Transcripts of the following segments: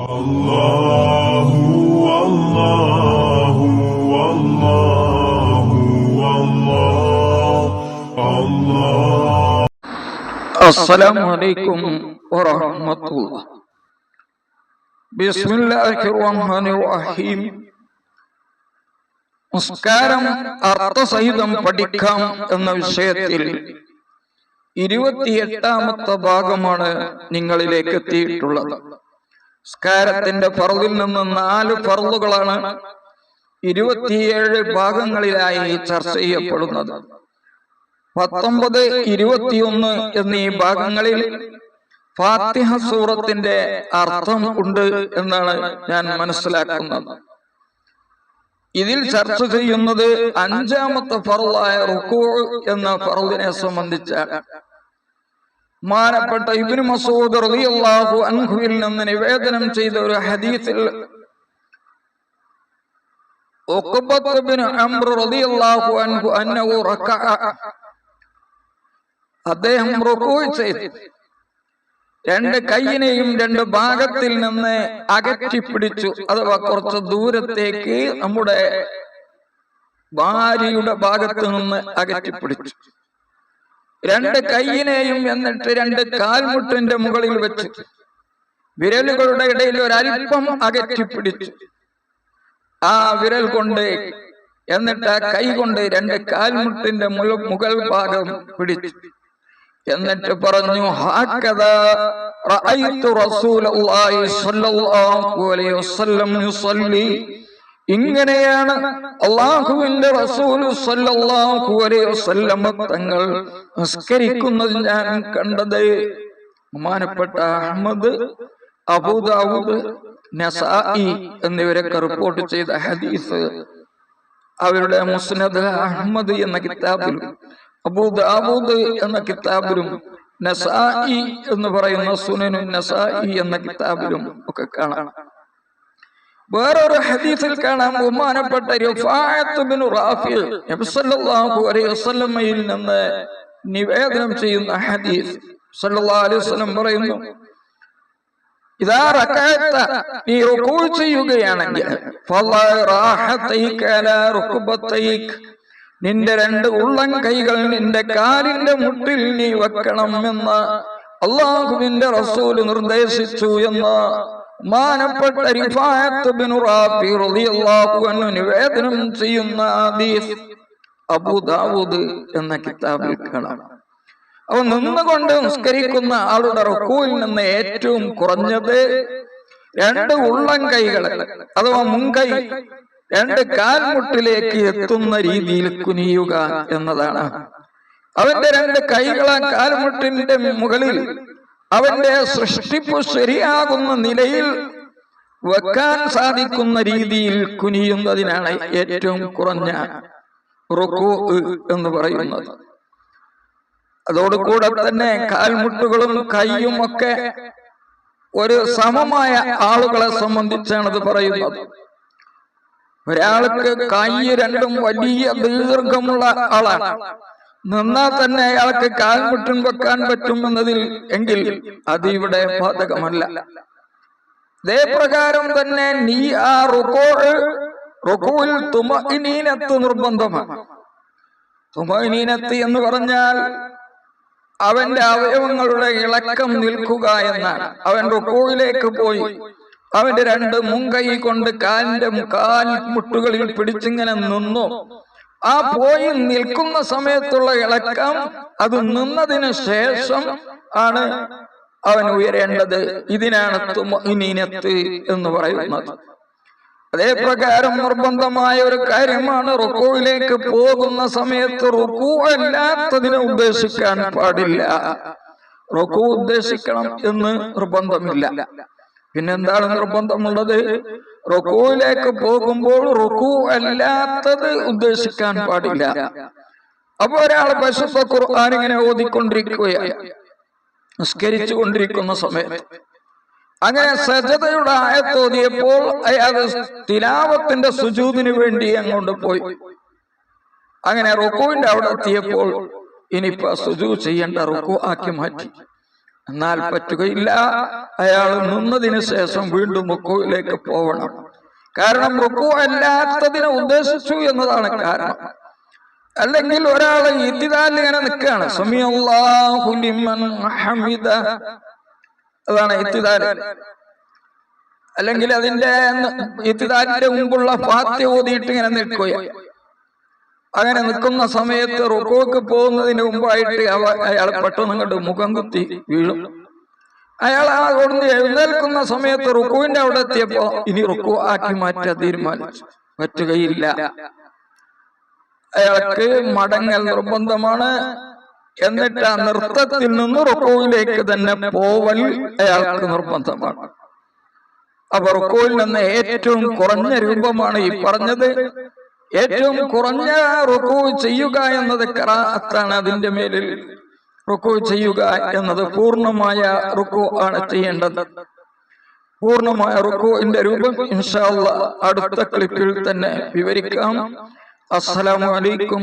അല്ലാഹു അല്ലാഹു അല്ലാഹു അല്ലാഹു. അസ്സലാമു അലൈക്കും വറഹ്മത്തുള്ളാഹി. ബിസ്മില്ലാഹിർ റഹ്മാനിർ റഹീം. നമസ്കാരം അർത്ഥസഹിതം പഠിക്കാം എന്ന വിഷയത്തിൽ 28ാമത്തെ ഭാഗമാണ് നിങ്ങളിലേക്ക് എത്തിയിട്ടുള്ളത്. നമസ്കാരത്തിന്റെ ഫർദിൽ നിന്ന് 4 ഫർദുകളാണ് 27 ഭാഗങ്ങളിലായി ചർച്ച ചെയ്യപ്പെടുന്നത്. 19, 21 എന്നീ ഭാഗങ്ങളിൽ ഫാത്തിഹ സൂറത്തിന്റെ അർത്ഥം ഉണ്ട് എന്നാണ് ഞാൻ മനസ്സിലാക്കുന്നത്. ഇതിൽ ചർച്ച ചെയ്യുന്നത് 5ാമത്തെ ഫർളായ റുകൂഅ് എന്ന ഫർളിനെ സംബന്ധിച്ചാണ്. ബഹുമാനപ്പെട്ട ഇബ്നു മസ്ഊദ് റളിയല്ലാഹു അൻഹുവിൽ നിന്ന് നിവേദനം ചെയ്ത ഒരു ഹദീസിൽ ഉഖബത്ത് ഇബ്നു അംർ റളിയല്ലാഹു അൻഹു അന്നഹു റകഅ, അദ്ദേഹം റുകൂഅ് ചെയ്തു. 2 കൈയിനെയും 2 ഭാഗത്തിൽ നിന്ന് അകറ്റിപ്പിടിച്ചു, അഥവാ കുറച്ച് ദൂരത്തേക്ക് നമ്മുടെ ഭാര്യയുടെ ഭാഗത്ത് നിന്ന് അകറ്റിപ്പിടിച്ചു. 2 കൈയിനെയും എന്നിട്ട് 2 കാൽമുട്ടിന്റെ മുകളിൽ വെച്ച് വിരലുകളുടെ ഇടയിൽ ഒരൽപ്പം അകറ്റിപ്പിടിച്ചു. ആ വിരൽ കൊണ്ട് എന്നിട്ട് ആ കൈ കൊണ്ട് 2 കാൽമുട്ടിന്റെ മുകൾ ഭാഗം പിടിച്ചു. എന്നിട്ട് പറഞ്ഞു, ഹക്കദാ റഅയ്തു റസൂലല്ലാഹി സ്വല്ലല്ലാഹു അലൈഹി വസല്ലം യുസല്ലി, ഇങ്ങനെയാണ് അല്ലാഹുവിന്റെ റസൂൽ സ്വല്ലല്ലാഹു അലൈഹി വസല്ലം തങ്ങൾ നിസ്കരിക്കുന്നത് ഞാൻ കണ്ടത്. ബഹുമാനപ്പെട്ട അഹ്മദ്, അബൂ ദാവൂദ്, നസായി എന്നിവരൊക്കെ റിപ്പോർട്ട് ചെയ്ത ഹദീസ് അവരുടെ മുസ്നദ് അഹ്മദ് എന്ന കിതാബിലും അബൂ ദാവൂദ് എന്ന കിതാബിലും നസായി എന്ന് പറയുന്ന സുനനു നസായി എന്ന കിതാബിലും ഒക്കെ കാണാം. വേറൊരു ഹദീസിൽ കാണാം, ബഹുമാനപ്പെട്ട റിഫാഅത്ത് ഇബ്നു റാഫി നബി സല്ലല്ലാഹു അലൈഹി വസല്ലമയിൽ നിന്ന് നിവേദനം ചെയ്യുന്ന ഹദീസ്. സല്ലല്ലാഹു അലൈഹി വസല്ലം പറയുന്നു, ഇദാ റകഅത, നീ റുകൂഅ് ചെയ്യുകയാണെങ്കിൽ, ഫളറാഹതൈക അലാ റുക്ബതൈക, നിന്റെ 2 ഉള്ളം കൈകൾ നിന്റെ കാലിന്റെ മുട്ടിൽ നീ വെക്കണം എന്ന് അല്ലാഹുവിന്റെ റസൂൽ നിർദ്ദേശിച്ചു എന്ന് ബഹുമാനപ്പെട്ട റിഫാഅത്ത് ഇബ്നു റാഫി റളിയല്ലാഹു അൻഹു നിവേദനം ചെയ്യുന്ന ഹദീസ് അബൂ ദാവൂദ് എന്ന കിതാബിൽ കാണാം. അവ നിന്നുകൊണ്ട് നിസ്കരിക്കുന്ന ആളുടെ റുകൂഇൽ നിന്ന് ഏറ്റവും കുറഞ്ഞത് 2 ഉള്ളം കൈകൾ അഥവാ മുൻകൈ 2 കാൽമുട്ടിലേക്ക് എത്തുന്ന രീതിയിൽ കുനിയുക എന്നതാണ്. അവന്റെ 2 കൈകളെ കാൽമുട്ടിന്റെ മുകളിൽ അവന്റെ സൃഷ്ടിപ്പ് ശരിയാകുന്ന നിലയിൽ വെക്കാൻ സാധിക്കുന്ന രീതിയിൽ കുനിയുന്നതിനാണ് ഏറ്റവും കുറഞ്ഞ റുകൂഅ് എന്ന് പറയുന്നത്. അതോടുകൂടെ തന്നെ കാൽമുട്ടുകളും കൈയും ഒക്കെ ഒരു സമമായ ആളുകളെ സംബന്ധിച്ചാണ് ഇത് പറയുന്നത്. ഒരാൾക്ക് കൈ 2 വലിയ ദീർഘമുള്ള ആളാണ്, നിന്നാൽ തന്നെ അയാൾക്ക് കാൽമുട്ടും വെക്കാൻ പറ്റുമെന്നതിൽ എങ്കിൽ അത് ഇവിടെ ബാധകമല്ല. അതേപ്രകാരം തന്നെ നീ ആ റുകൂഇൽ തുമഇനീനത്ത് നിർബന്ധമാണ്. തുമഇനീനത്ത് എന്ന് പറഞ്ഞാൽ അവന്റെ അവയവങ്ങളുടെ ഇളക്കം നിൽക്കുക എന്നാണ്. അവൻ റുകൂഇലേക്ക് പോയി അവന്റെ 2 മുൻകൈ കൊണ്ട് കാൽമുട്ടുകളിൽ പിടിച്ചിങ്ങനെ നിന്നു. ആ പോയി നിൽക്കുന്ന സമയത്തുള്ള ഇളക്കം, അത് നിന്നതിന് ശേഷം ആണ് അവൻ ഉയരേണ്ടത്. ഇതിനാണ് തുമഇനീനത്ത് എന്ന് പറയുന്നത്. അതേപ്രകാരം നിർബന്ധമായ ഒരു കാര്യമാണ്, റുകൂഇലേക്ക് പോകുന്ന സമയത്ത് റുകൂഅ് അല്ലാത്തതിനെ ഉദ്ദേശിക്കാൻ പാടില്ല. റുകൂഅ് ഉദ്ദേശിക്കണം എന്ന് നിർബന്ധമില്ല. പിന്നെന്താണ് നിർബന്ധമുള്ളത്? റുകൂഇലേക്ക് പോകുമ്പോൾ റുകൂഅ് അല്ലാത്തത് ഉദ്ദേശിക്കാൻ പാടില്ല. അപ്പൊ ഒരാൾ പരിശുദ്ധ ഖുർആൻ ഇങ്ങനെ ഓതിക്കൊണ്ടിരിക്കുകയാണ് നിസ്കരിച്ചു കൊണ്ടിരിക്കുന്ന സമയത്ത്, അങ്ങനെ സജദയുടെ ആയത്ത് ഓതിയപ്പോൾ അയാൾ തിലാവത്തിന്റെ സുജൂദിന് വേണ്ടി അങ്ങോട്ട് പോയി. അങ്ങനെ റുകൂഇന്റെ അവിടെ എത്തിയപ്പോൾ ഇനിയിപ്പോ സുജൂദ് ചെയ്യേണ്ട റുകൂഅ് ആക്കി മാറ്റി. എന്നാൽ പറ്റുകയില്ല. അയാൾ നിന്നതിന് ശേഷം വീണ്ടും റുക്കൂയിലേക്ക് പോകണം. കാരണം റുക്കൂ അല്ലാത്തതിനെ ഉദ്ദേശിച്ചു എന്നതാണ് കാരണം. അല്ലെങ്കിൽ ഒരാള് ഇത്തിദാലിൽ ഇങ്ങനെ നിൽക്കുകയാണ്, സമിഅല്ലാഹു ലിമൻ ഹമിദ, അതാണ് ഇത്തിദാൽ. അല്ലെങ്കിൽ അതിന്റെ ഇത്തിദാലിന്റെ മുമ്പുള്ള ഫാത്തിഹ ഓതിയിട്ട് ഇങ്ങനെ നിൽക്കുക. അങ്ങനെ നിൽക്കുന്ന സമയത്ത് റുക്കൂക്ക് പോകുന്നതിന് മുമ്പായിട്ട് അയാൾ പെട്ടെന്ന് കണ്ട് മുഖം കുത്തി വീഴും. അയാൾ അവിടുന്ന് എഴുന്നേൽക്കുന്ന സമയത്ത് റുക്കൂവിന്റെ അവിടെ എത്തിയപ്പോ ഇനി റുക്കൂ ആക്കി മാറ്റാൻ തീരുമാനിച്ചു. പറ്റുകയില്ല. അയാൾക്ക് മടങ്ങൽ നിർബന്ധമാണ്. എന്നിട്ട് ആ നൃത്തത്തിൽ നിന്ന് റുക്കൂവിലേക്ക് തന്നെ പോവൽ അയാൾക്ക് നിർബന്ധമാണ്. അപ്പൊ റുക്കൂവിൽ നിന്ന് ഏറ്റവും കുറഞ്ഞ രൂപമാണ് ഈ പറഞ്ഞത്. ഏറ്റവും കുറഞ്ഞ റുക്കൂ ചെയ്യുക എന്നത് ഖിറാഅത്താണ്. അതിന്റെ മേലിൽ റുക്കൂ ചെയ്യുക എന്നത് പൂർണ്ണമായ റുക്കൂ ആണ് ചെയ്യേണ്ടത്. പൂർണ്ണമായ റുക്കൂഇന്റെ രൂപം ഇൻഷാ അല്ലാഹ് അടുത്ത ക്ലിപ്പിൽ തന്നെ വിവരിക്കാം. അസ്സലാമു അലൈക്കും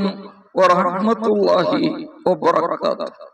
വറഹ്മത്തുള്ളാഹി വബറകാതുഹു.